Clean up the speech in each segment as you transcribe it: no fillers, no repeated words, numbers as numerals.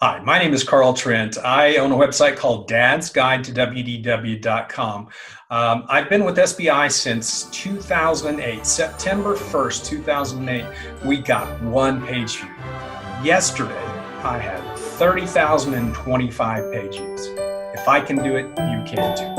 Hi, my name is Carl Trent. I own a website called dadsguidetowdw.com. I've been with SBI since 2008, September 1st, 2008. We got one page view. Yesterday, I had 30,025 page views. If I can do it, you can too.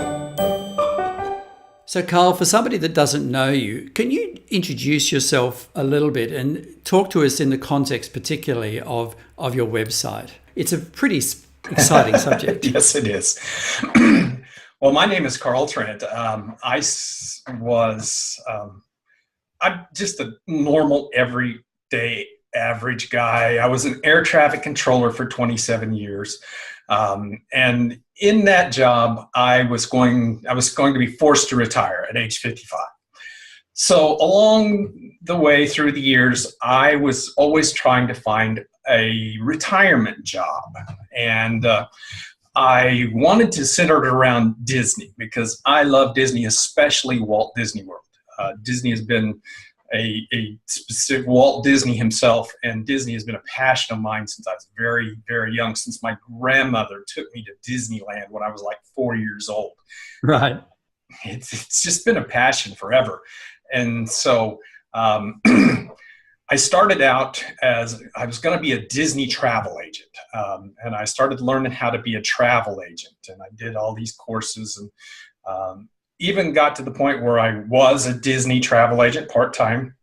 So Carl, for somebody that doesn't know you, can you introduce yourself a little bit and talk to us in the context particularly of your website? It's a pretty exciting subject. Yes, it is. Well, my name is Carl Trent. I'm just a normal, everyday, average guy. I was an air traffic controller for 27 years. And in that job, I was going to be forced to retire at age 55. So along the way through the years, I was always trying to find a retirement job. And I wanted to center it around Disney because I love Disney, especially Walt Disney World. Disney has been a specific Walt Disney himself, and Disney has been a passion of mine since I was very, very young, since my grandmother took me to Disneyland when I was like 4 years old. Right. It's just been a passion forever. And so I started out as I was going to be a Disney travel agent, and I started learning how to be a travel agent, and I did all these courses and even got to the point where I was a Disney travel agent part-time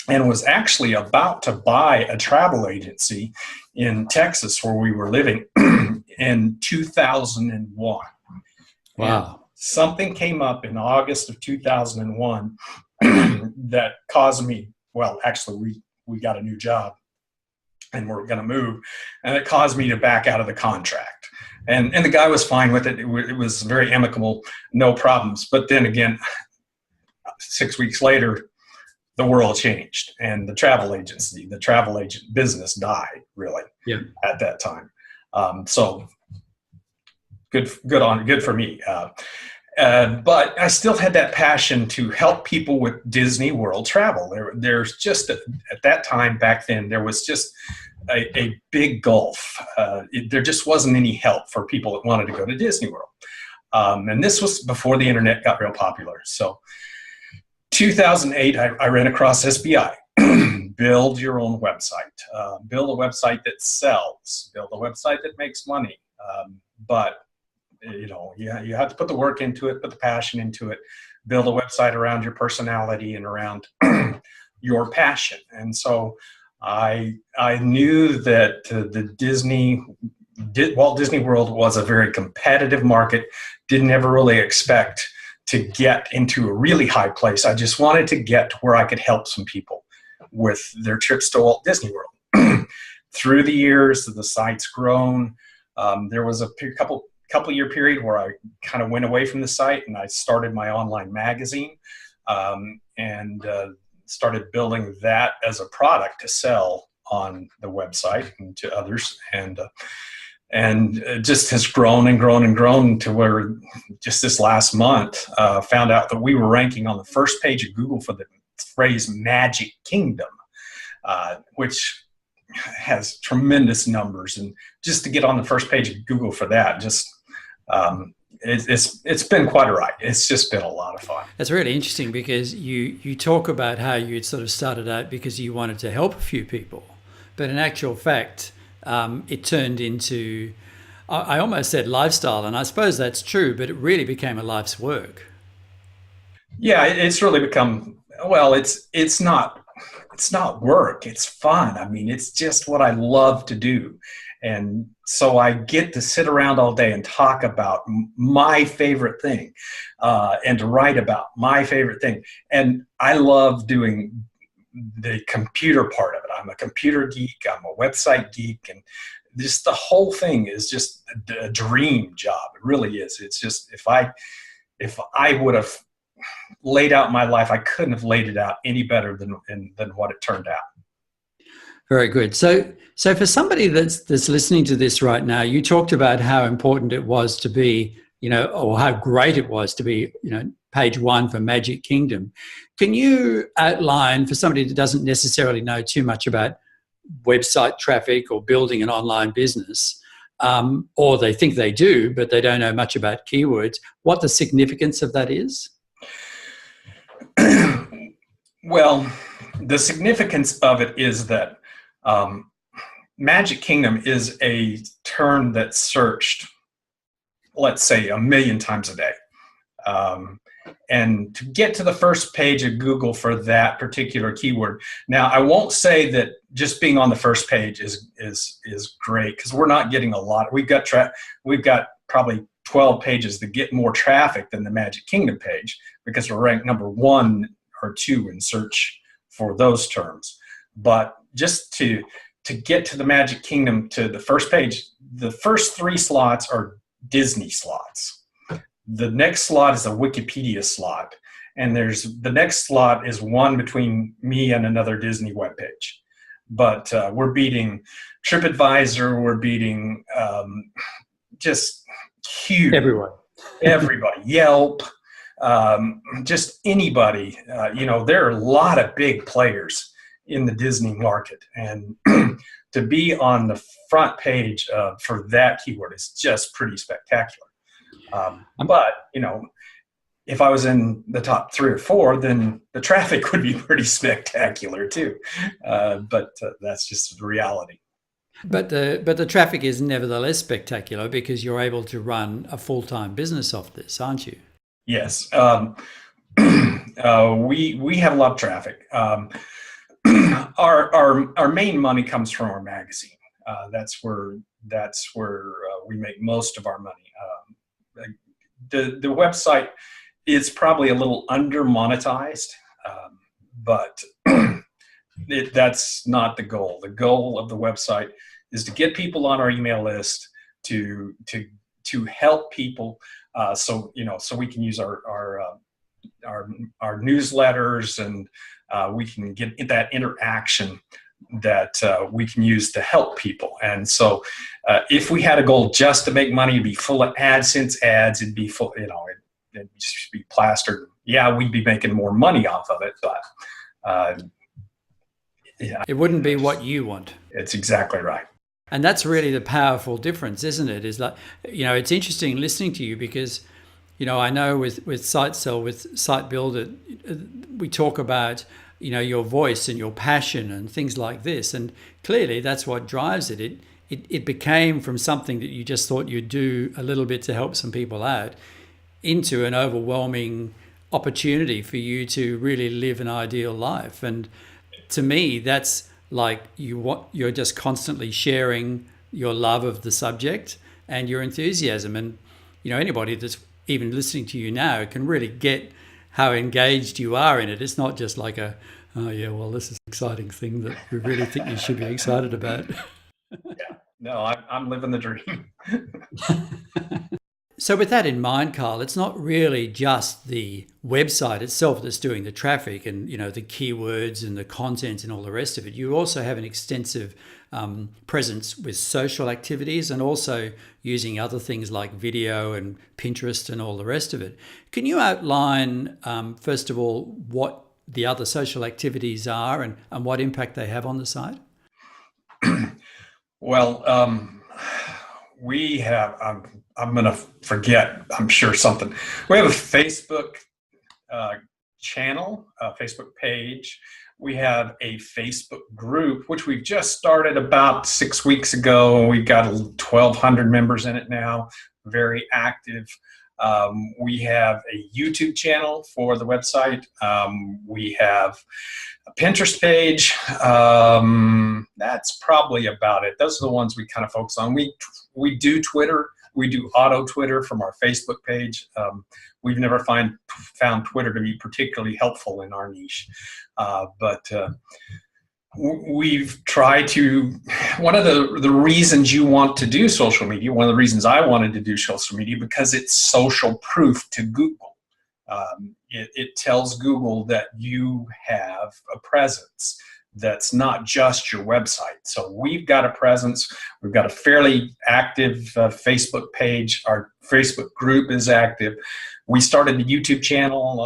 and was actually about to buy a travel agency in Texas where we were living in 2001. Wow. And something came up in August of 2001 that caused me, well, actually we got a new job and we're going to move, and it caused me to back out of the contract. And the guy was fine with it. It was very amicable, no problems. But then again, 6 weeks later, the world changed, and the travel agent business died really at that time. So good for me. But I still had that passion to help people with Disney World travel. There's just, at that time back then, there was just a big gulf. There just wasn't any help for people that wanted to go to Disney World. And this was before the internet got real popular. So 2008, I ran across SBI. Build your own website. Build a website that sells. Build a website that makes money. But you have to put the work into it, put the passion into it, build a website around your personality and around your passion. And so I knew that Walt Disney World was a very competitive market. Didn't ever really expect to get into a really high place. I just wanted to get to where I could help some people with their trips to Walt Disney World. Through the years, the site's grown. There was a couple year period where I kind of went away from the site, and I started my online magazine and started building that as a product to sell on the website and to others. And it just has grown and grown and grown to where just this last month found out that we were ranking on the first page of Google for the phrase Magic Kingdom, which has tremendous numbers. And just to get on the first page of Google for that, just it's been quite a ride. It's just been a lot of fun. That's really interesting because you talk about how you'd sort of started out because you wanted to help a few people, but in actual fact, it turned into, I almost said lifestyle, and I suppose that's true, but it really became a life's work. Yeah, it's really become, well, it's not work. It's fun. I mean, it's just what I love to do. And so I get to sit around all day and talk about my favorite thing and to write about my favorite thing. And I love doing the computer part of it. I'm a computer geek. I'm a website geek. And just the whole thing is just a dream job. It really is. It's just, if I would have laid out my life, I couldn't have laid it out any better than what it turned out. Very good. So for somebody that's listening to this right now, you talked about how important it was to be, or how great it was to be, page one for Magic Kingdom. Can you outline for somebody that doesn't necessarily know too much about website traffic or building an online business, or they think they do, but they don't know much about keywords, what the significance of that is? Well, the significance of it is that Magic Kingdom is a term that's searched, let's say, 1 million times a day. And to get to the first page of Google for that particular keyword. Now, I won't say that just being on the first page is great, because we're not getting a lot. We've got probably 12 pages that get more traffic than the Magic Kingdom page, because we're ranked number 1 or 2 in search for those terms. But just to get to the Magic Kingdom, to the first page, the first 3 slots are Disney slots. The next slot is a Wikipedia slot, and the next slot is one between me and another Disney webpage. But we're beating TripAdvisor, we're beating just huge. Everybody, Yelp, just anybody. There are a lot of big players in the Disney market, and to be on the front page for that keyword is just pretty spectacular. But if I was in the top 3 or 4, then the traffic would be pretty spectacular too. But that's just the reality. But the traffic is nevertheless spectacular, because you're able to run a full-time business off this, aren't you? Yes. We have a lot of traffic. Our main money comes from our magazine. That's where we make most of our money. The website is probably a little under monetized, but that's not the goal. The goal of the website is to get people on our email list, to help people, so we can use our newsletters, and we can get that interaction that we can use to help people. And so if we had a goal just to make money, it'd be full of AdSense ads, it'd be full, it'd just be plastered. Yeah, we'd be making more money off of it, but yeah, it wouldn't be what you want. It's exactly right. And that's really the powerful difference, isn't it? Is like, it's interesting listening to you, because I know with SiteSell, with Site Builder, we talk about your voice and your passion and things like this, and clearly that's what drives it. It became from something that you just thought you'd do a little bit to help some people out, into an overwhelming opportunity for you to really live an ideal life. And to me, that's like you're just constantly sharing your love of the subject and your enthusiasm. And anybody that's even listening to you now can really get how engaged you are in it. It's not just like this is an exciting thing that we really think you should be excited about. Yeah, no, I'm living the dream. So with that in mind, Carl, it's not really just the website itself that's doing the traffic and, the keywords and the content and all the rest of it. You also have an extensive presence with social activities, and also using other things like video and Pinterest and all the rest of it. Can you outline, first of all, what the other social activities are and what impact they have on the site? Well, we have, I'm going to forget, I'm sure something. We have a Facebook channel, a Facebook page. We have a Facebook group, which we've just started about 6 weeks ago. We've got 1,200 members in it now, very active. We have a YouTube channel for the website. We have a Pinterest page. That's probably about it. Those are the ones we kind of focus on. We do Twitter. We do auto Twitter from our Facebook page. We've never found Twitter to be particularly helpful in our niche. But we've tried to, one of the reasons you want to do social media, one of the reasons I wanted to do social media, because it's social proof to Google. It tells Google that you have a presence that's not just your website. So we've got a presence. We've got a fairly active Facebook page. Our Facebook group is active. We started the YouTube channel,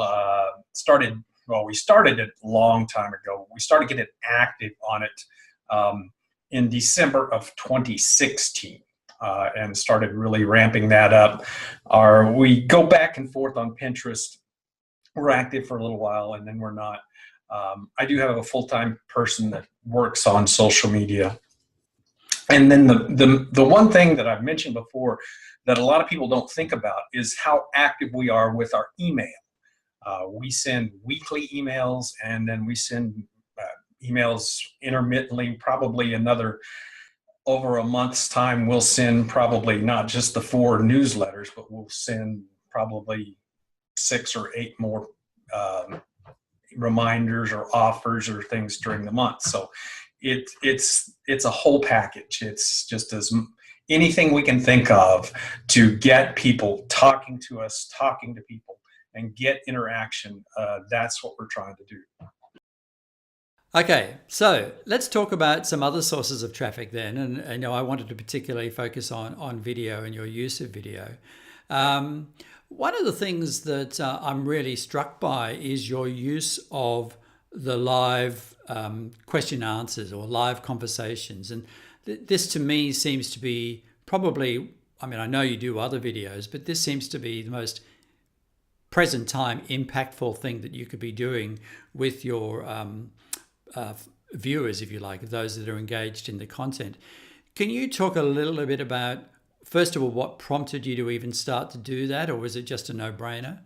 we started it a long time ago. We started getting active on it in December of 2016 and started really ramping that up. We go back and forth on Pinterest. We're active for a little while and then we're not. I do have a full-time person that works on social media. And then the one thing that I've mentioned before that a lot of people don't think about is how active we are with our email. We send weekly emails, and then we send emails intermittently, probably over a month's time, we'll send probably not just the 4 newsletters, but we'll send probably 6 or 8 more reminders or offers or things during the month. So it's a whole package. It's just anything we can think of to get people talking to us, talking to people, and get interaction. That's what we're trying to do. Okay, so let's talk about some other sources of traffic then. And I know I wanted to particularly focus on video and your use of video. One of the things that I'm really struck by is your use of the live question and answers or live conversations. And this to me seems to be probably, I mean, I know you do other videos, but this seems to be the most present time impactful thing that you could be doing with your viewers, if you like, those that are engaged in the content. Can you talk a little bit about, first of all, what prompted you to even start to do that, or was it just a no-brainer?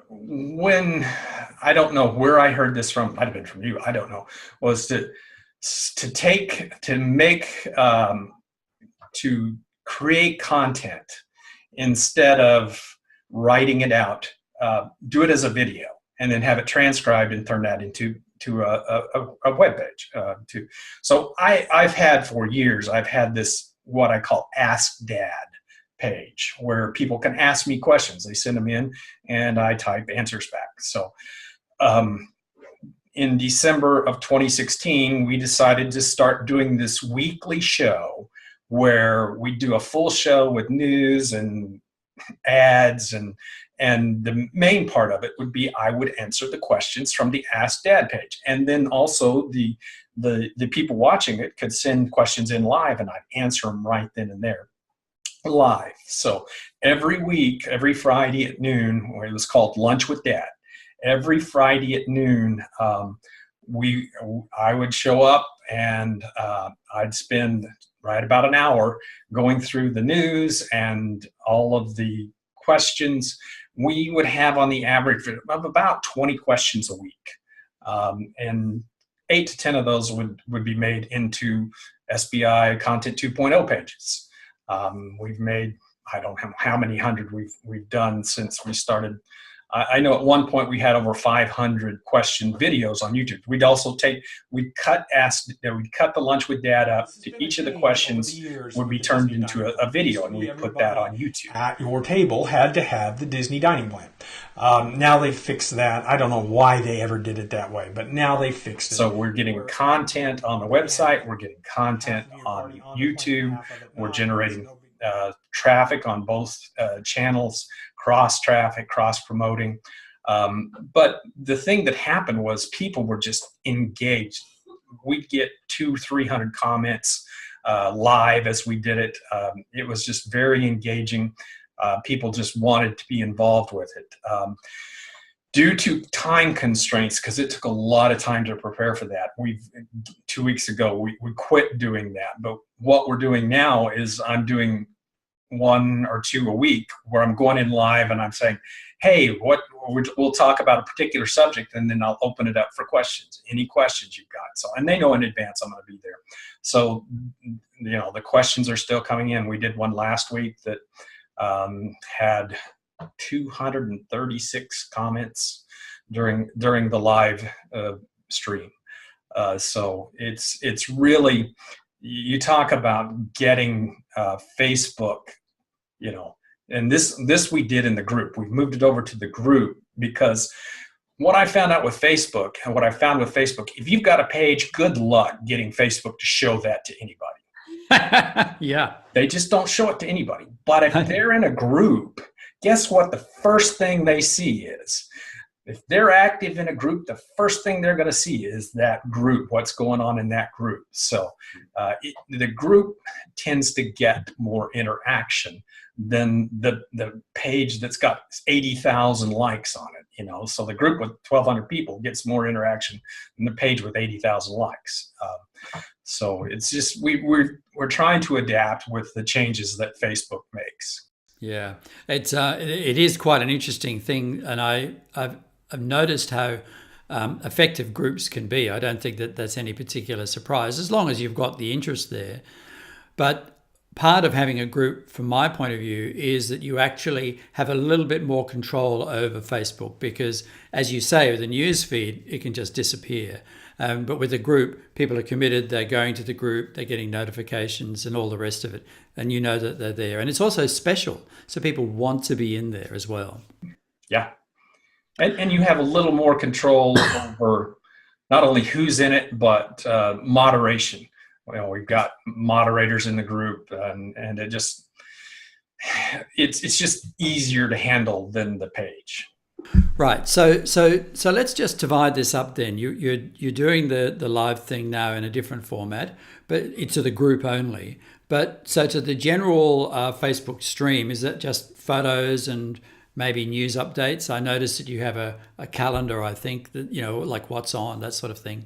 When, I don't know where I heard this from, might have been from you, I don't know, was to create content instead of writing it out, do it as a video and then have it transcribed and turn that into a web page. So I've had for years, I've had this, what I call Ask Dad page, where people can ask me questions. They send them in and I type answers back. So in December of 2016, we decided to start doing this weekly show where we do a full show with news and ads, and the main part of it would be I would answer the questions from the Ask Dad page, and then also the people watching it could send questions in live and I'd answer them right then and there live. So every week, every Friday at noon, or it was called Lunch with Dad, every Friday at noon, I would show up and I'd spend right about an hour going through the news and all of the questions. We would have on the average of about 20 questions a week. And 8 to 10 of those would be made into SBI Content 2.0 pages. We've made, I don't know how many hundred we've done since we started. I know at one point we had over 500 question videos on YouTube. We'd cut the Lunch with Dad up to each of the questions would be turned into a video, and we'd put that on YouTube. At your table had to have the Disney dining plan. Now they fixed that. I don't know why they ever did it that way, but now they fixed it. So we're getting content on the website. We're getting content on YouTube. We're generating traffic on both channels, cross traffic, cross promoting. But the thing that happened was people were just engaged. We'd get 200-300 comments live as we did it. It was just very engaging. People just wanted to be involved with it. Due to time constraints, because it took a lot of time to prepare for that, 2 weeks ago, we quit doing that. But what we're doing now is I'm doing 1 or 2 a week where I'm going in live and I'm saying, hey, we'll talk about a particular subject, and then I'll open it up for questions. Any questions you've got. So, and they know in advance I'm going to be there. So, the questions are still coming in. We did one last week that had 236 comments during the live stream. So it's really, you talk about getting Facebook, and this we did in the group. We've moved it over to the group because what I found out with Facebook, and what I found with Facebook, if you've got a page, good luck getting Facebook to show that to anybody. Yeah. They just don't show it to anybody. But if they're in a group, guess what the first thing they see is if they're active in a group, the first thing they're going to see is that group, what's going on in that group. So the group tends to get more interaction than the page that's got 80,000 likes on it. So the group with 1,200 people gets more interaction than the page with 80,000 likes. So it's just we're trying to adapt with the changes that Facebook makes. Yeah, it is quite an interesting thing, and I've noticed how effective groups can be. I don't think that that's any particular surprise, as long as you've got the interest there. But part of having a group, from my point of view, is that you actually have a little bit more control over Facebook, because, as you say, with the news feed, it can just disappear. But with a group, people are committed, they're going to the group, they're getting notifications and all the rest of it. And you know that they're there. And it's also special, so people want to be in there as well. Yeah. And you have a little more control over not only who's in it, but moderation. We've got moderators in the group, and it's just easier to handle than the page. Right. So let's just divide this up then. You're doing the live thing now in a different format, but it's to the group only. But so to the general Facebook stream, is that just photos and maybe news updates? I noticed that you have a calendar, I think, that, like what's on, that sort of thing.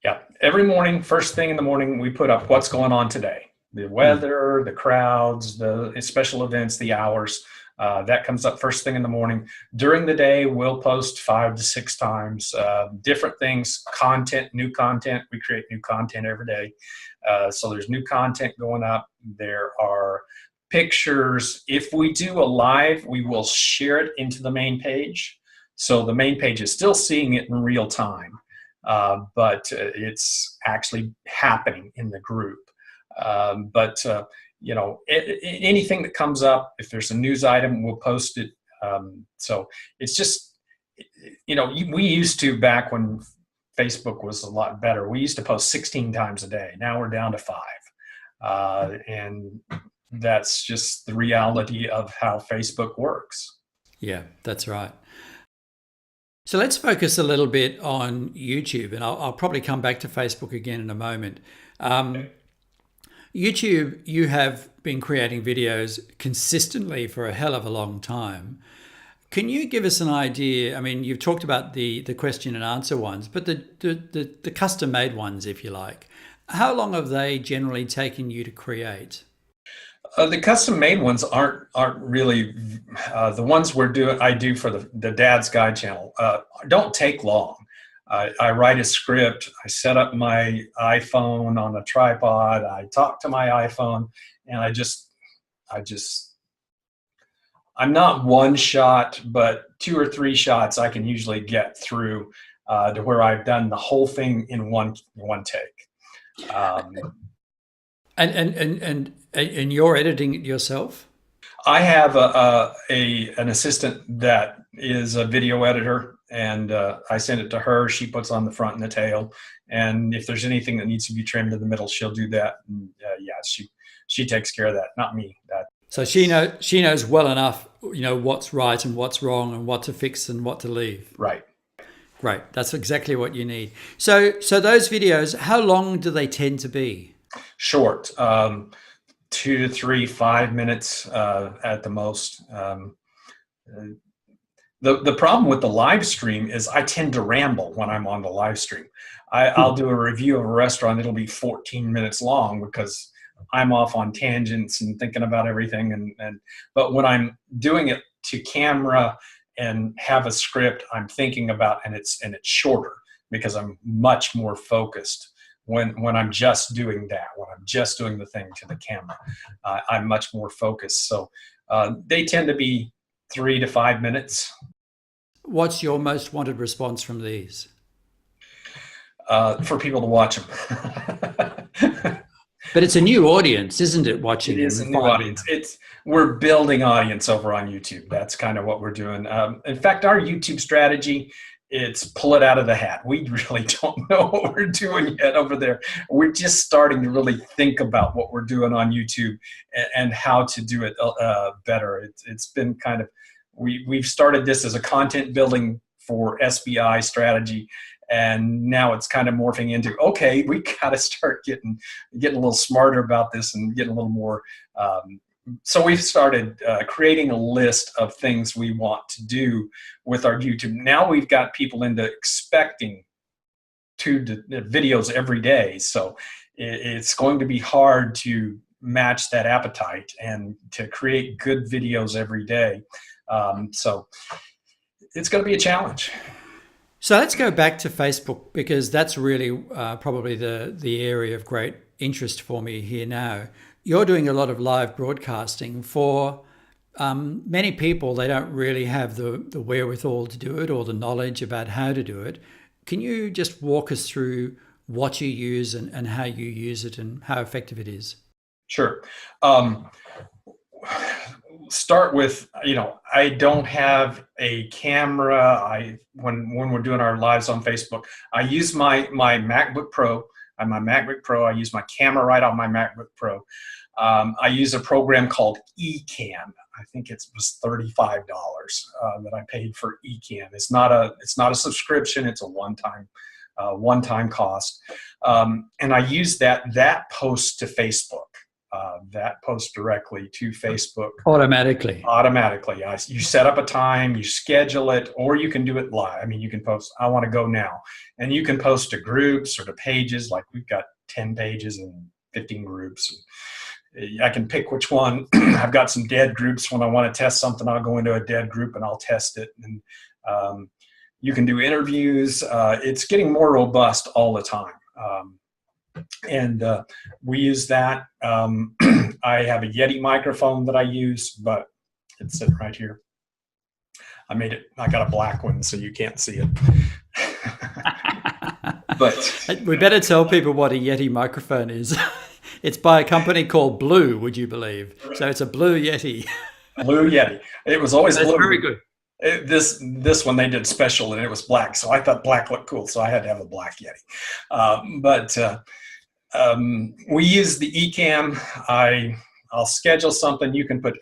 Yeah. Every morning, first thing in the morning, we put up what's going on today. The weather, the crowds, the special events, the hours. That comes up first thing in the morning. During the day, we'll post 5 to 6 times, different things, content, new content. We create new content every day. So there's new content going up. There are pictures. If we do a live, we will share it into the main page. So the main page is still seeing it in real time, but it's actually happening in the group. Anything that comes up, if there's a news item, we'll post it. So it's just, we used to, back when Facebook was a lot better, we used to post 16 times a day. Now we're down to 5. And that's just the reality of how Facebook works. Yeah, that's right. So let's focus a little bit on YouTube, and I'll probably come back to Facebook again in a moment. YouTube, you have been creating videos consistently for a hell of a long time. Can you give us an idea? I mean, you've talked about the question and answer ones, but the custom-made ones, if you like. How long have they generally taken you to create? The custom-made ones aren't really the ones I do for the Dad's Guide channel. Don't take long. I write a script. I set up my iPhone on a tripod. I talk to my iPhone, and I'm not one shot, but 2 or 3 shots I can usually get through to where I've done the whole thing in one take. And you're editing it yourself? I have an assistant that is a video editor, and I send it to her. She puts on the front and the tail, and if there's anything that needs to be trimmed in the middle, she'll do that. And, she takes care of that, not me. So she knows well enough, what's right and what's wrong, and what to fix and what to leave. Right. Great. That's exactly what you need. So those videos, how long do they tend to be? Short. 2 to 3, 5 minutes at the most. The problem with the live stream is I tend to ramble when I'm on the live stream. I'll do a review of a restaurant. It'll be 14 minutes long because I'm off on tangents and thinking about everything. But when I'm doing it to camera and have a script, I'm thinking about, and it's shorter because I'm much more focused. When I'm just doing that, when I'm just doing the thing to the camera, I'm much more focused. So they tend to be 3 to 5 minutes. What's your most wanted response from these? For people to watch them. But it's a new audience, isn't it? Watching it is a new audience. We're building audience over on YouTube. That's kind of what we're doing. In fact, our YouTube strategy, it's pull it out of the hat. We really don't know what we're doing yet over there. We're just starting to really think about what we're doing on YouTube and how to do it better. It's been kind of, we've started this as a content building for SBI strategy. And now it's kind of morphing into, okay, we got to start getting a little smarter about this and getting a little more. So we've started creating a list of things we want to do with our YouTube. Now we've got people into expecting videos every day. So it's going to be hard to match that appetite and to create good videos every day. So it's going to be a challenge. So let's go back to Facebook, because that's really probably the area of great interest for me here now. You're doing a lot of live broadcasting. For many people, they don't really have the wherewithal to do it or the knowledge about how to do it. Can you just walk us through what you use and how you use it and how effective it is? Sure. Start with, I don't have a camera. When we're doing our lives on Facebook, I use my MacBook Pro. My MacBook Pro. I use my camera right on my MacBook Pro. I use a program called Ecamm. I think it was $35 that I paid for Ecamm. It's not a subscription. It's a one-time cost. And I use that posts to Facebook. That posts directly to Facebook automatically. You set up a time, you schedule it, or you can do it live. I mean, you can post, I want to go now, and you can post to groups or to pages. Like we've got 10 pages and 15 groups. I can pick which one. I've got some dead groups. When I want to test something, I'll go into a dead group and I'll test it. And you can do interviews. It's getting more robust all the time. And we use that. I have a Yeti microphone that I use, but it's sitting right here. I got a black one, so you can't see it. But we better tell people what a Yeti microphone is. It's by a company called Blue, would you believe? So it's a Blue Yeti. Blue Yeti. It was always blue. Very good. This one they did special, and it was black, so I thought black looked cool, so I had to have a black Yeti. But we use the Ecamm. I'll schedule something. You can put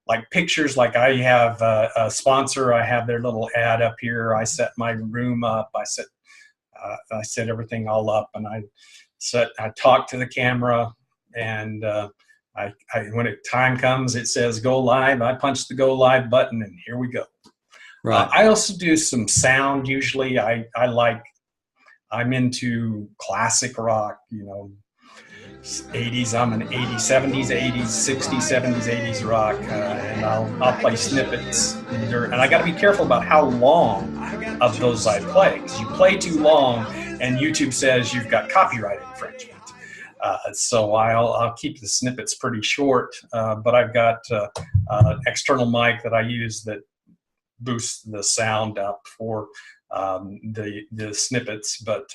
like pictures. Like I have a sponsor. I have their little ad up here. I set my room up. I set everything all up, and I talk to the camera, and when time comes, it says go live. I punch the go live button, and here we go. Right. I also do some sound. Usually, I'm into classic rock. 80s. I'm an 80s, 70s, 80s, 60s, 70s, 80s rock, and I'll play snippets. And I got to be careful about how long of those I play, because you play too long, and YouTube says you've got copyright infringement. So I'll keep the snippets pretty short, but I've got an external mic that I use that boosts the sound up for the snippets. But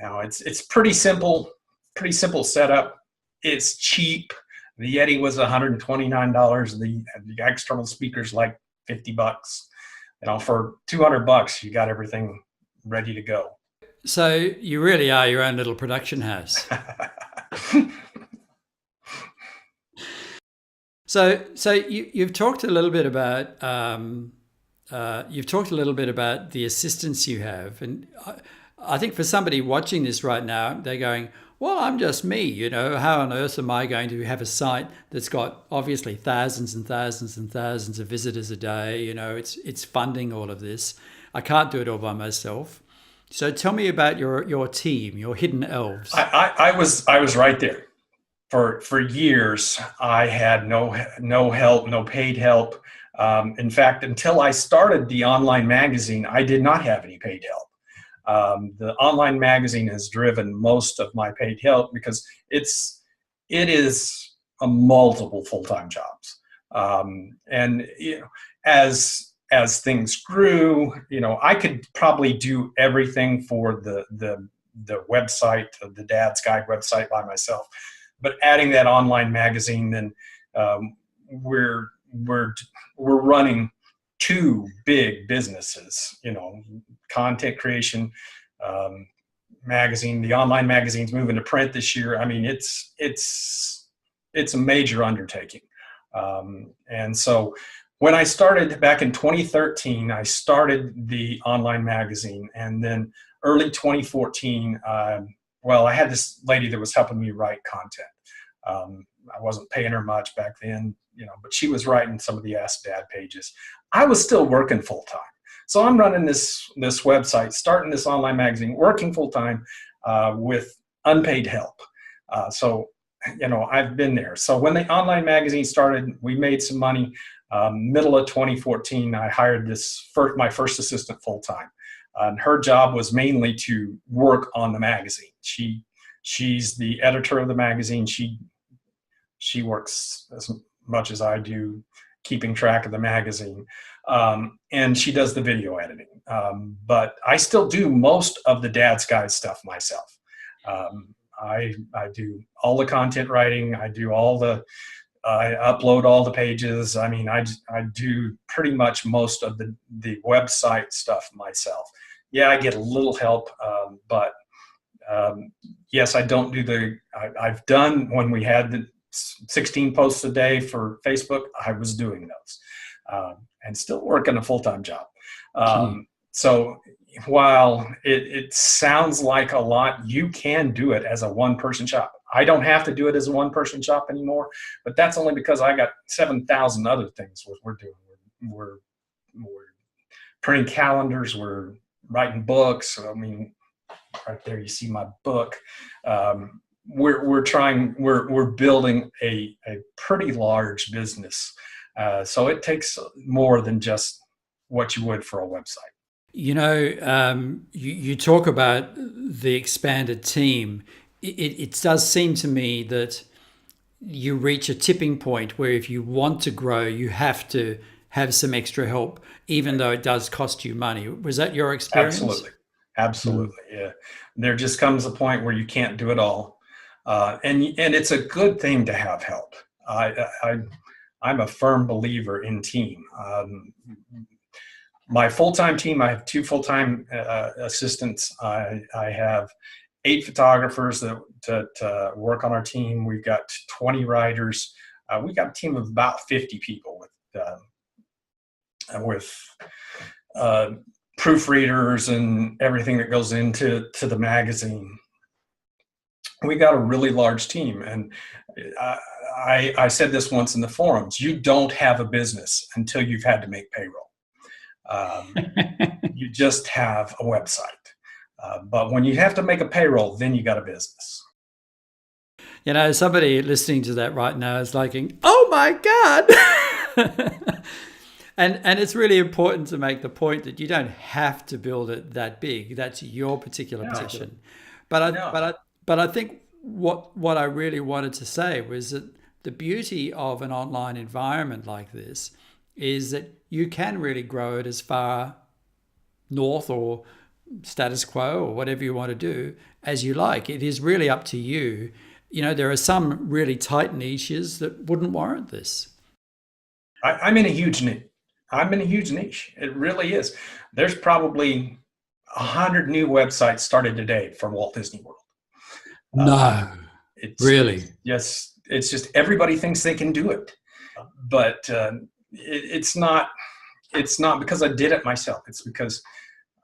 it's pretty simple setup. It's cheap. The Yeti was $129. The external speakers like $50. For $200, you got everything ready to go. So you really are your own little production house. So you've talked a little bit about the assistance you have, and I think for somebody watching this right now, they're going, "Well, I'm just me. How on earth am I going to have a site that's got obviously thousands and thousands and thousands of visitors a day? It's funding all of this. I can't do it all by myself." So tell me about your team, your hidden elves. I was right there. For years, I had no help, no paid help. In fact, until I started the online magazine, I did not have any paid help. The online magazine has driven most of my paid help because it is a multiple full-time jobs. And as things grew, I could probably do everything for the website, the Dad's Guide website by myself. But adding that online magazine, then we're running two big businesses. Content creation, magazine. The online magazine's moving to print this year. I mean, it's a major undertaking, and so when I started back in 2013, I started the online magazine, and then early 2014, well, I had this lady that was helping me write content. I wasn't paying her much back then, but she was writing some of the Ask Dad pages. I was still working full time. So I'm running this website, starting this online magazine, working full time with unpaid help. So I've been there. So when the online magazine started, we made some money. Middle of 2014, I hired my first assistant full time. And her job was mainly to work on the magazine. She's the editor of the magazine. She works as much as I do, keeping track of the magazine. And she does the video editing. But I still do most of the Dad's Guide stuff myself. I do all the content writing. I upload all the pages. I mean, I do pretty much most of the website stuff myself. Yeah, I get a little help, but yes, I don't do I've done when we had the 16 posts a day for Facebook, I was doing those and still working a full-time job. So while it sounds like a lot, you can do it as a one-person shop. I don't have to do it as a one-person shop anymore, but that's only because I got 7,000 other things we're doing. We're printing calendars, we're writing books. I mean, right there you see my book. We're building a pretty large business. So it takes more than just what you would for a website. You talk about the expanded team. It does seem to me that you reach a tipping point where if you want to grow, you have to have some extra help, even though it does cost you money. Was that your experience? Absolutely. Yeah. There just comes a point where you can't do it all. And it's a good thing to have help. I'm a firm believer in team. My full-time team, I have 2 full-time assistants. I have 8 photographers that work on our team. We've got 20 writers. We've got a team of about 50 people with proofreaders and everything that goes into the magazine. We got a really large team, and I said this once in the forums: you don't have a business until you've had to make payroll. You just have a website. But when you have to make a payroll, then you got a business. Somebody listening to that right now is like, oh my God. And it's really important to make the point that you don't have to build it that big. That's your particular position. But I think what I really wanted to say was that the beauty of an online environment like this is that you can really grow it as far north or status quo or whatever you want to do as you like. It is really up to you. There are some really tight niches that wouldn't warrant this. I'm in a huge niche. It really is. There's probably 100 new websites started today for Walt Disney World. No, really? Yes, it's just everybody thinks they can do it, but it's not because I did it myself. It's because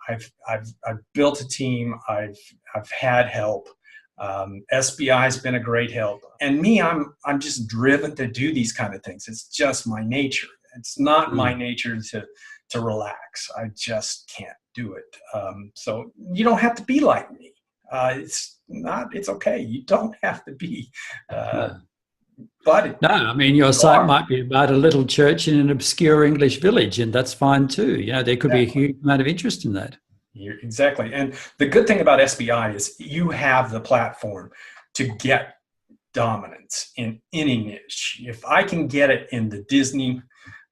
I've built a team. I've had help. SBI has been a great help, and me, I'm just driven to do these kind of things. It's just my nature. It's not my nature to relax. I just can't do it. So you don't have to be like me. It's okay. You don't have to be. But no, I mean, your site might be about a little church in an obscure English village, and that's fine too. There could be a huge amount of interest in that. Exactly. And the good thing about SBI is you have the platform to get dominance in any niche. If I can get it in the Disney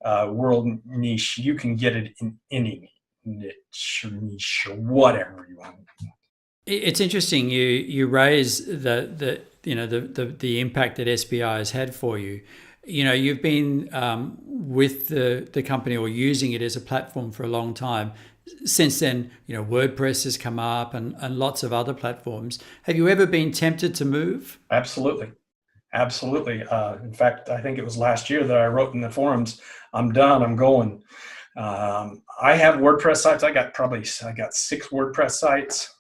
world niche, you can get it in any niche or whatever you want. It's interesting you raise the impact that SBI has had for you. You've been with the company or using it as a platform for a long time. Since then, WordPress has come up and lots of other platforms. Have you ever been tempted to move? Absolutely. Absolutely. In fact, I think it was last year that I wrote in the forums, I'm done, I'm going. I have WordPress sites. I got 6 WordPress sites.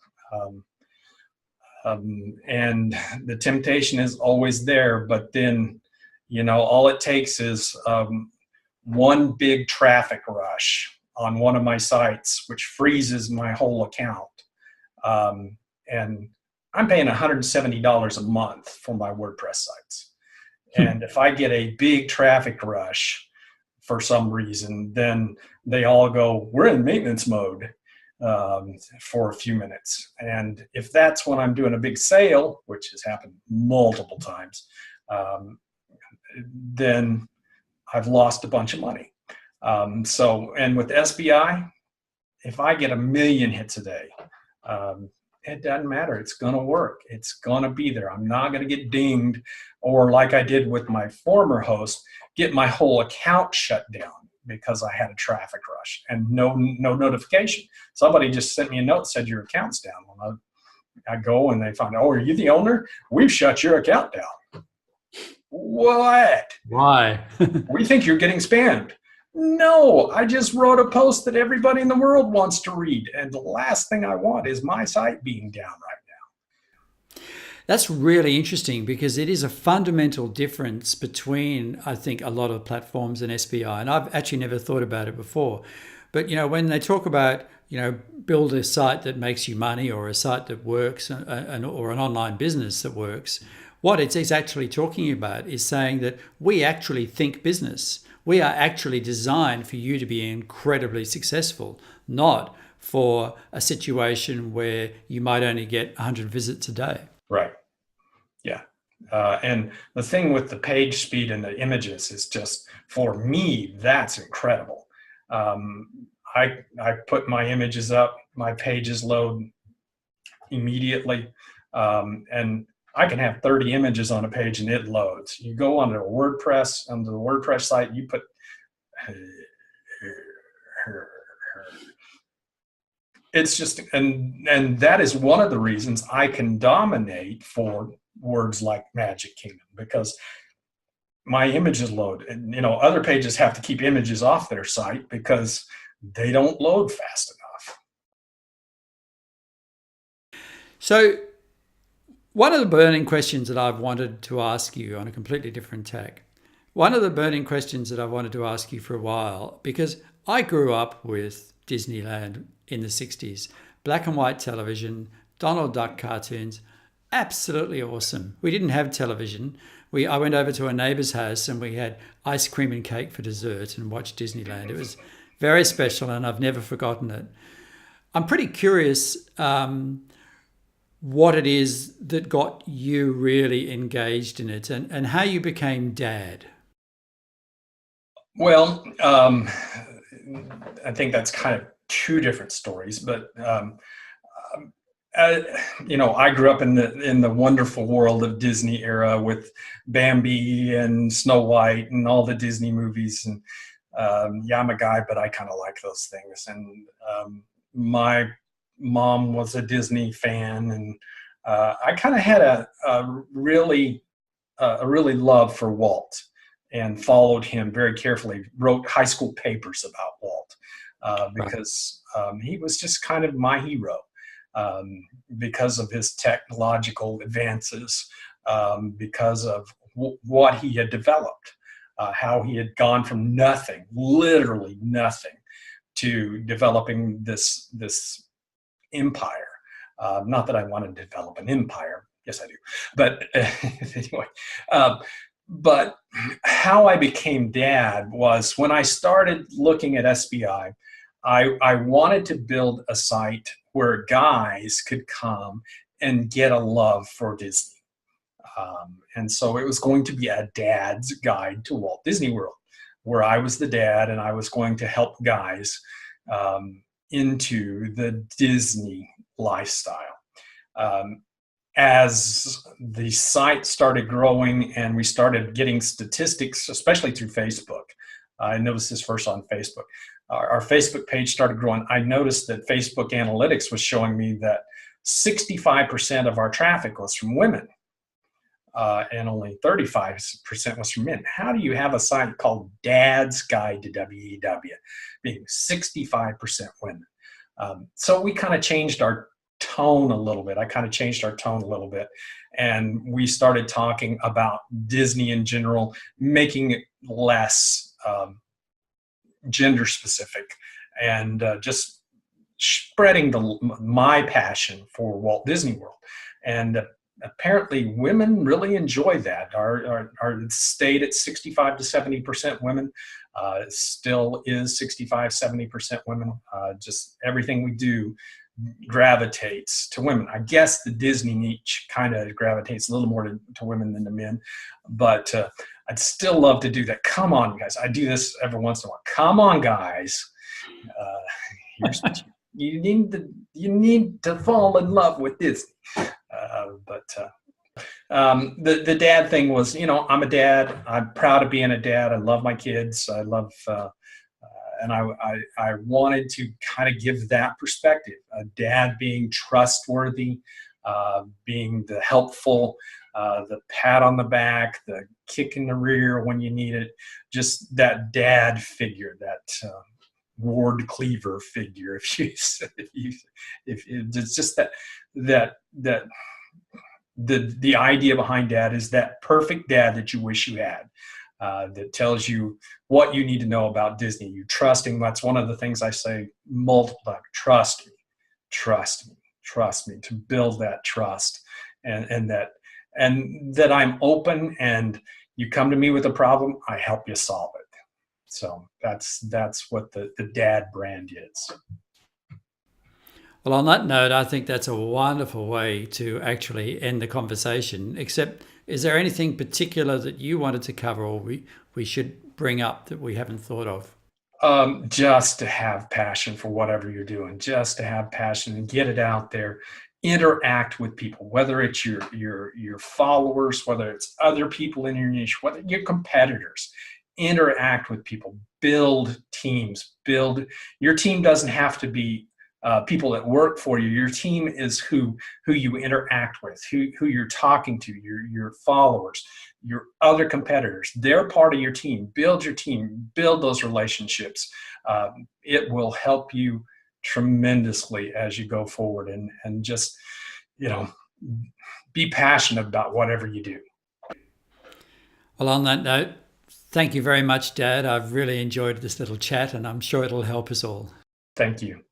And the temptation is always there, but then, all it takes is one big traffic rush on one of my sites, which freezes my whole account. And I'm paying $170 a month for my WordPress sites. And if I get a big traffic rush for some reason, then they all go, we're in maintenance mode for a few minutes. And if that's when I'm doing a big sale, which has happened multiple times, then I've lost a bunch of money. And with SBI, if I get 1 million hits a day, it doesn't matter. It's going to work. It's going to be there. I'm not going to get dinged, or like I did with my former host, get my whole account shut down because I had a traffic rush and no notification. Somebody just sent me a note, said your account's down. Well, I go and they find, oh, are you the owner? We've shut your account down. What? Why? We think you're getting spammed. No, I just wrote a post that everybody in the world wants to read. And the last thing I want is my site being down right now. That's really interesting, because it is a fundamental difference between, I think, a lot of platforms and SBI. And I've actually never thought about it before. But, when they talk about, build a site that makes you money, or a site that works, or an online business that works, what it's actually talking about is saying that we actually think business. We are actually designed for you to be incredibly successful, not for a situation where you might only get 100 visits a day. Right. Yeah. And the thing with the page speed and the images is just, for me, that's incredible. I put my images up, my pages load immediately, and I can have 30 images on a page and it loads. You go onto the WordPress site, you put, it's just, and that is one of the reasons I can dominate for words like Magic Kingdom, because my images load. And, other pages have to keep images off their site because they don't load fast enough. So, one of the burning questions that I've wanted to ask you on a completely different tack, one of the burning questions that I've wanted to ask you for a while, because I grew up with Disneyland in the 60s, black and white television, Donald Duck cartoons, absolutely awesome. We didn't have television. I went over to a neighbor's house and we had ice cream and cake for dessert and watched Disneyland. It was very special and I've never forgotten it. I'm pretty curious what it is that got you really engaged in it, and how you became dad. Well, I think that's kind of 2 different stories, but I grew up in the wonderful world of Disney era with Bambi and Snow White and all the Disney movies. And I'm a guy, but I kind of like those things. And my mom was a Disney fan, and I kind of had a really love for Walt and followed him very carefully. Wrote high school papers about Walt because he was just kind of my hero because of his technological advances, because of what he had developed, how he had gone from nothing, literally nothing, to developing this empire. Not that I want to develop an empire. Yes, I do. But anyway, but how I became dad was when I started looking at SBI, I wanted to build a site where guys could come and get a love for Disney. And so it was going to be a dad's guide to Walt Disney World, where I was the dad and I was going to help guys into the Disney lifestyle. As the site started growing and we started getting statistics, especially through Facebook, I noticed this first on Facebook. Our Facebook page started growing. I noticed that Facebook analytics was showing me that 65% of our traffic was from women. and only 35% was from men. How do you have a site called Dad's Guide to WEW being 65% women? So we kind of changed our tone a little bit. I kind of changed our tone a little bit, and we started talking about Disney in general, making it less gender specific, and just spreading my passion for Walt Disney World. And apparently women really enjoy that. Our stayed at 65 to 70% women. Still is 65-70% women. Just everything we do gravitates to women. I guess the Disney niche kind of gravitates a little more to women than to men, but I'd still love to do that. Come on, guys. I do this every once in a while. Come on, guys. Here's what you need to fall in love with Disney. The dad thing was, I'm a dad. I'm proud of being a dad. I love my kids. I love, and I wanted to kind of give that perspective. A dad being trustworthy, being the helpful, the pat on the back, the kick in the rear when you need it. Just that dad figure, that Ward Cleaver figure. If it's just that the idea behind dad is that perfect dad that you wish you had, that tells you what you need to know about Disney. You trust him. That's one of the things I say multiple times. Trust me, to build that trust, and that I'm open, and you come to me with a problem, I help you solve it. So that's what the dad brand is. Well, on that note, I think that's a wonderful way to actually end the conversation. Except, is there anything particular that you wanted to cover, or we should bring up that we haven't thought of? Just to have passion for whatever you're doing, just to have passion and get it out there. Interact with people, whether it's your followers, whether it's other people in your niche, whether your competitors. Interact with people, build teams, your team doesn't have to be people that work for you. Your team is who you interact with, who you're talking to, your followers, your other competitors. They're part of your team. Build your team, build those relationships. It will help you tremendously as you go forward, and just, be passionate about whatever you do. Well, on that note, thank you very much, Dad. I've really enjoyed this little chat, and I'm sure it'll help us all. Thank you.